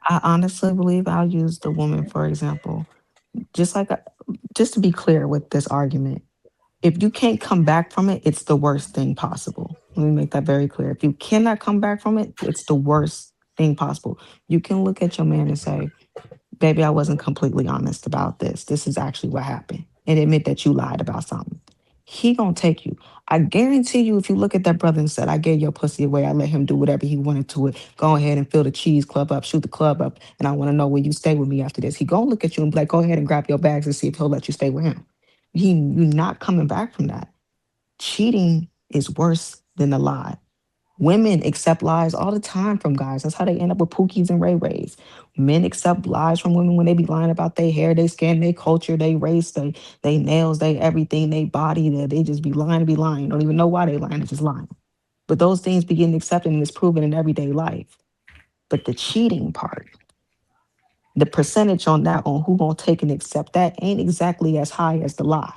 I honestly believe I'll use the woman for example. Just like, just to be clear with this argument, if you can't come back from it, it's the worst thing possible. Let me make that very clear. If you cannot come back from it, it's the worst thing possible. You can look at your man and say, baby, I wasn't completely honest about this. This is actually what happened. And admit that you lied about something. He gonna take you. I guarantee you, if you look at that brother and said, I gave your pussy away, I let him do whatever he wanted to it. Go ahead and fill the cheese club up, shoot the club up, and I want to know where you stay with me after this. He gonna look at you and be like, go ahead and grab your bags and see if he'll let you stay with him. You're not coming back from that. Cheating is worse than a lie. Women accept lies all the time from guys. That's how they end up with Pookies and Ray Rays. Men accept lies from women when they be lying about their hair, their skin, their culture, their race, they nails, they everything, they body. They just be lying to be lying. Don't even know why they lying. They're just lying. But those things be getting accepted and it's proven in everyday life. But the cheating part, the percentage on that, on who gonna take and accept that, ain't exactly as high as the lie.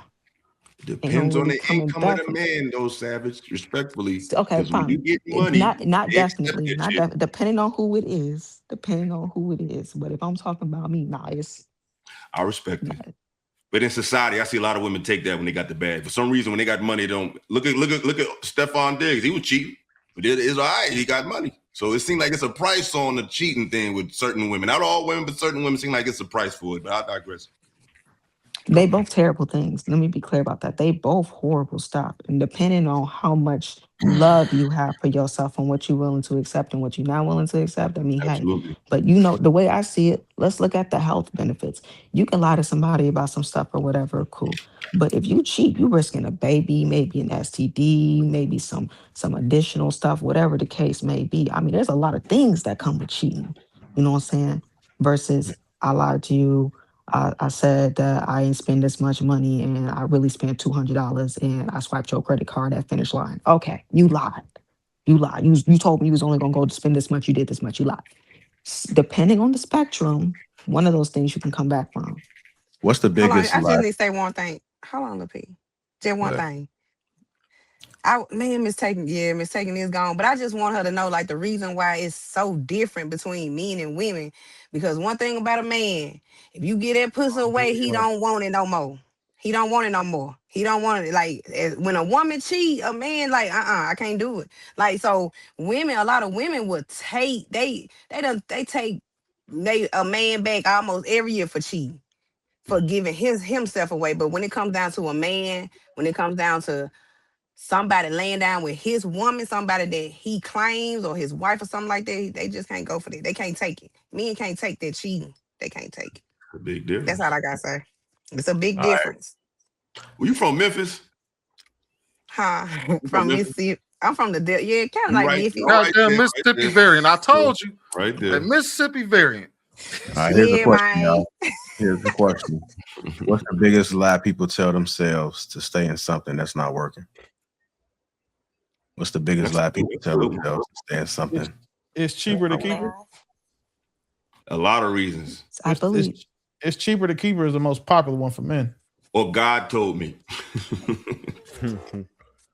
Ain't no Depends on really the coming income of back the from. man, though, Savage, respectfully. Okay, Because when you fine. get money, Not they accept definitely, that shit. depending on who it is, depending on who it is. But if I'm talking about me, nah, it's I respect it. not. But in society, I see a lot of women take that when they got the bag. For some reason, when they got money, they don't look at Stephon Diggs. He was cheating, but it's all right. He got money, so it seems like it's a price on the cheating thing with certain women. Not all women, but certain women seem like it's a price for it. But I digress. They both terrible things. Let me be clear about that. They both horrible stuff. And depending on how much love you have for yourself and what you're willing to accept and what you're not willing to accept, I mean, hey. Absolutely. But you know, the way I see it, let's look at the health benefits. You can lie to somebody about some stuff or whatever, cool. But if you cheat, you risking a baby, maybe an STD, maybe some additional stuff, whatever the case may be. I mean, there's a lot of things that come with cheating. You know what I'm saying? Versus I lied to you. I said that I ain't spend this much money and I really spent $200 and I swiped your credit card at finish line. Okay, you lied. You lied. You told me you was only gonna go to spend this much. You did this much. You lied. Depending on the spectrum, one of those things you can come back from. What's the Hold on, biggest I just lie? need to say one thing. Hold on, Lapeef. Just one But thing. I man, mistaken is gone. But I just want her to know like the reason why it's so different between men and women. Because one thing about a man, if you get that pussy away, he don't want it no more. He don't want it no more. He don't want it. Like when a woman cheat, a man like, I can't do it. Like so women, a lot of women would take they take they a man back almost every year for cheating, for giving himself away. But when it comes down to a man, when it comes down to somebody laying down with his woman, somebody that he claims or his wife or something like that, they just can't go for that. They can't take it. Men can't take that cheating. They can't take it. A big That's difference. all I gotta say. It's a big All right. difference. Well, you from Memphis? Huh? You from From Memphis? Mississippi. I'm from the yeah, kind of You like right? Memphis. All right Goddamn there. Right Mississippi there. variant. I told you. Right That there. Mississippi variant. all right, here's the Yeah, question, man. y'all. Here's the question. What's the biggest lie people tell themselves to stay in something that's not working? What's the biggest lie people tell themselves to stay in It's, something? it's cheaper to keep her. A lot of reasons. I It's, believe. it's cheaper to keep her is the most popular one for men. Or God told me.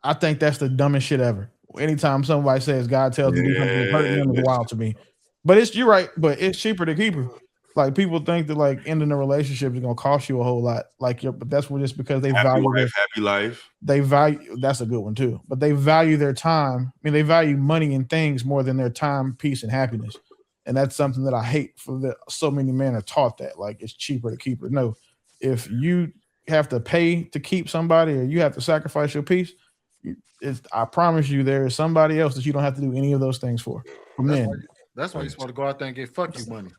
I think that's the dumbest shit ever. Anytime somebody says God tells me to do something, it's hurting them is wild to me. But you're right. But it's cheaper to keep her. Like people think that like ending a relationship is gonna cost you a whole lot. Like, but that's what it's because they Happy value wife, happy life. they value. That's a good one too. But they value their time. I mean, they value money and things more than their time, peace, and happiness. And that's something that I hate for that. So many men are taught that like it's cheaper to keep her. No, if you have to pay to keep somebody or you have to sacrifice your peace, I promise you, there is somebody else that you don't have to do any of those things for. For men, That's why you're supposed to go out there and get fuck you money.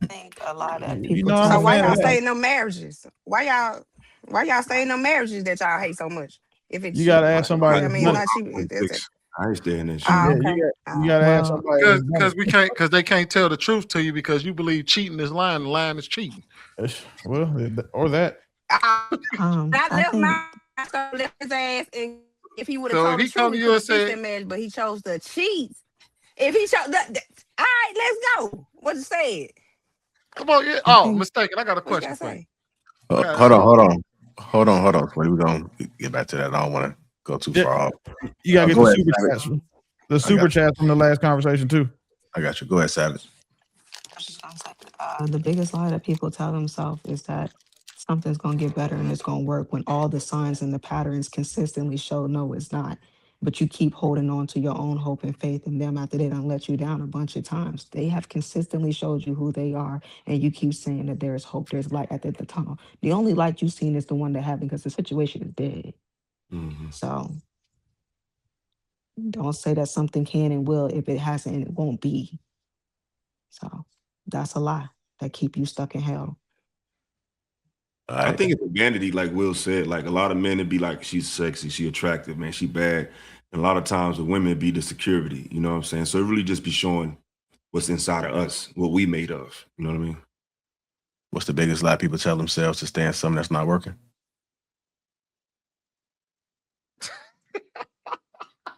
I think a lot of you people know I'm So a tell why fan of y'all that. stay in them marriages? Why y'all stay in them marriages that y'all hate so much? If it's You got to cheap, ask somebody. I That's mean, it's money. not cheap. I ain't staying that shit. Oh, Yeah, okay. you got to ask well, somebody. That's done Because we can't because they can't tell the truth to you because you believe cheating is lying and lying is cheating. it. Well, or that. I I left think my left his ass, and if he would have So told if the he come truth, to we you could and have fixed say, that marriage. But he chose to cheat. If he chose, all right, let's go. What you said? come on, yeah. I Oh, think mistaken. I got a What you question gotta for you. say? I got Hold on, so hold on, hold on, hold on. We're gonna get back to that. I don't want to go too Yeah, far off. you got to get Go the ahead, super Savage. chats. The I got super chats from the last conversation too. I got you. Go ahead, Savage. The biggest lie that people tell themselves is that something's going to get better and it's going to work when all the signs and the patterns consistently show no, it's not. But you keep holding on to your own hope and faith in them after they done let you down a bunch of times. They have consistently showed you who they are, and you keep saying that there's hope, there's light at the end of the tunnel. The only light you've seen is the one that happened because the situation is dead. Mm-hmm. So don't say that something can and will if it hasn't and it won't be. So that's a lie that keep you stuck in hell. All I right. think it's a vanity, like Will said. Like a lot of men would be like, she's sexy, she attractive, man, she bad. And a lot of times with women be the security, you know what I'm saying? So it really just be showing what's inside of us, what we made of. You know what I mean? What's the biggest lie people tell themselves to stay in something that's not working?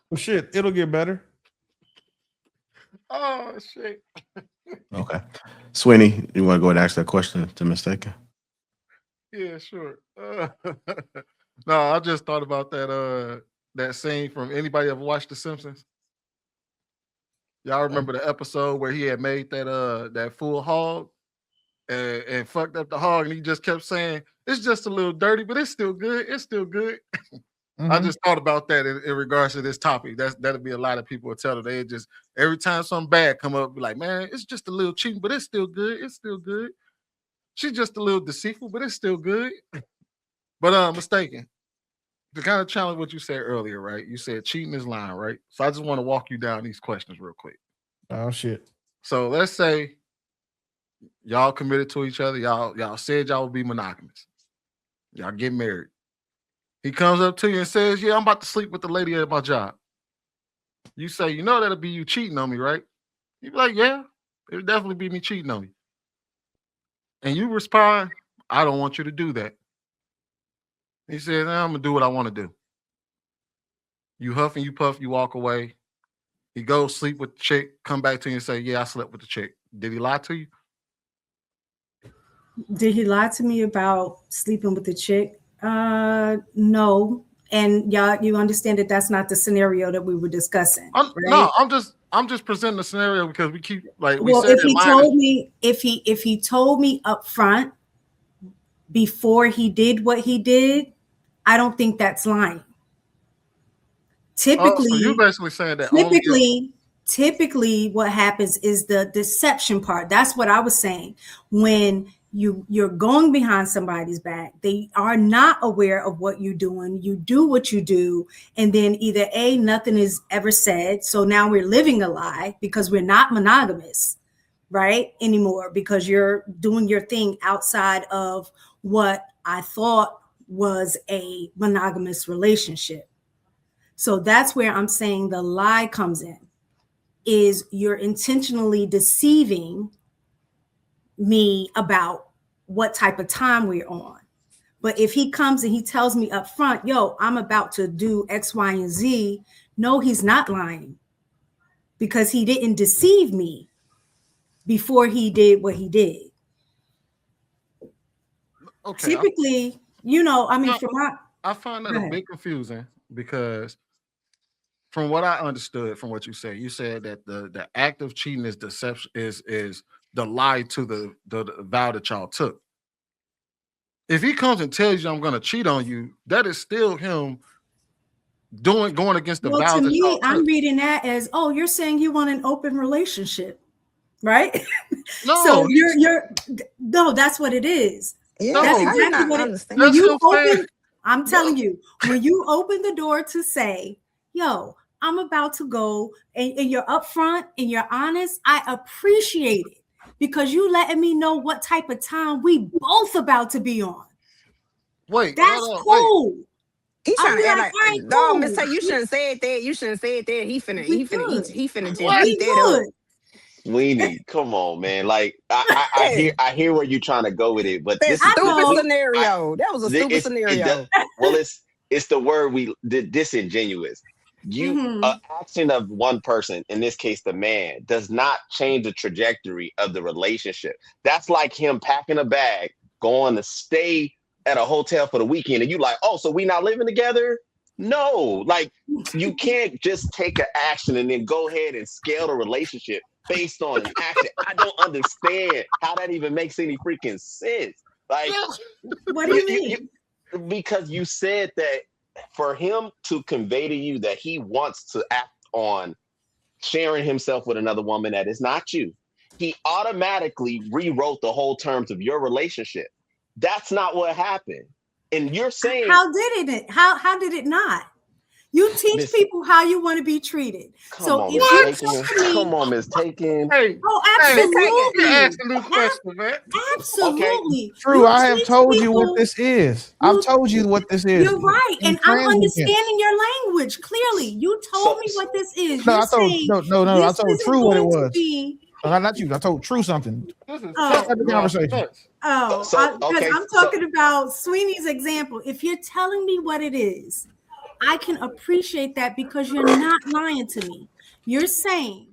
Well, shit, it'll get better. Oh shit. Okay. Sweeney, you want to go ahead and ask that question to Mistaken? Yeah, sure. No, I just thought about that scene from anybody ever watched The Simpsons? Y'all remember the episode where he had made that full hog and fucked up the hog, and he just kept saying, "It's just a little dirty, but it's still good. It's still good." I just thought about that in regards to this topic. That'd be a lot of people would tell them. They just every time something bad come up, be like, "Man, it's just a little cheating, but it's still good. It's still good. She's just a little deceitful, but it's still good." But Mistaken. To kind of challenge what you said earlier, right? You said cheating is lying, right? So I just want to walk you down these questions real quick. Oh shit. So let's say y'all committed to each other. Y'all said y'all would be monogamous. Y'all get married. He comes up to you and says, "Yeah, I'm about to sleep with the lady at my job." You say, "You know that'll be you cheating on me, right?" You be like, "Yeah, it'll definitely be me cheating on you." And you respond, "I don't want you to do that." He says, "Nah, I'm gonna do what I want to do." You huff and you puff, you walk away. He goes sleep with the chick, come back to you and say, "Yeah, I slept with the chick." Did he lie to you? Did he lie to me about sleeping with the chick? No. And y'all, you understand that that's not the scenario that we were discussing, right? No, I'm just presenting the scenario because we keep like we Well, said. if he told me, if he told me up front before he did what he did, I don't think that's lying. Typically, so you're basically saying that typically what happens is the deception part. That's what I was saying. When you're going behind somebody's back, they are not aware of what you're doing. You do what you do, and then either A, nothing is ever said. So now we're living a lie because we're not monogamous, right? Anymore, because you're doing your thing outside of what I thought was a monogamous relationship. So that's where I'm saying the lie comes in, is you're intentionally deceiving me about what type of time we're on. But if he comes and he tells me up front, "Yo, I'm about to do X, Y, and Z," no, he's not lying, because he didn't deceive me before he did what he did. Okay. Typically, I mean, I find that a bit confusing because from what I understood from what you said that the act of cheating is deception, is the lie to the vow that y'all took. If he comes and tells you, "I'm going to cheat on you," that is still him going against the vow. To that me, y'all I'm took. reading that as, "Oh, you're saying you want an open relationship, right?" No, so no, that's what it is. Yeah, That's how you exactly not what it understand? when you That's him saying- open. I'm telling you, when you open the door to say, "Yo, I'm about to go," and you're upfront and you're honest, I appreciate it, because you letting me know what type of time we both about to be on. Wait, That's hold on, cool. He's I'll trying be to act like, like, "All right, dog, cool. Miss Tay, you shouldn't have said that. You shouldn't have said that. He finna We just What? eat that up. Sweeney, come on, man. Like I hear where you're trying to go with it, but That this is stupid scenario. That was a stupid scenario. it's the word disingenuous. Action of one person, in this case the man, does not change the trajectory of the relationship. That's like him packing a bag, going to stay at a hotel for the weekend, and you like, "Oh, so we not living together?" No, like you can't just take an action and then go ahead and scale the relationship based on an action. I don't understand how that even makes any freaking sense. Like, What do you mean? because you said that for him to convey to you that he wants to act on sharing himself with another woman that is not you, he automatically rewrote the whole terms of your relationship. That's not what happened. And you're saying, how did it? How did it not? You teach people how you want to be treated. Come on, Miss Taken. Hey, oh, absolutely. You're asking new question, man. Absolutely. True, I have told you what this is. I've told you what this is. You're right, and I'm understanding your language clearly. You told me what this is. No, I told I told True what it was. Not you. I told True something. The conversation. Because I'm talking about Sweeney's example. If you're telling me what it is, I can appreciate that because you're not lying to me. You're saying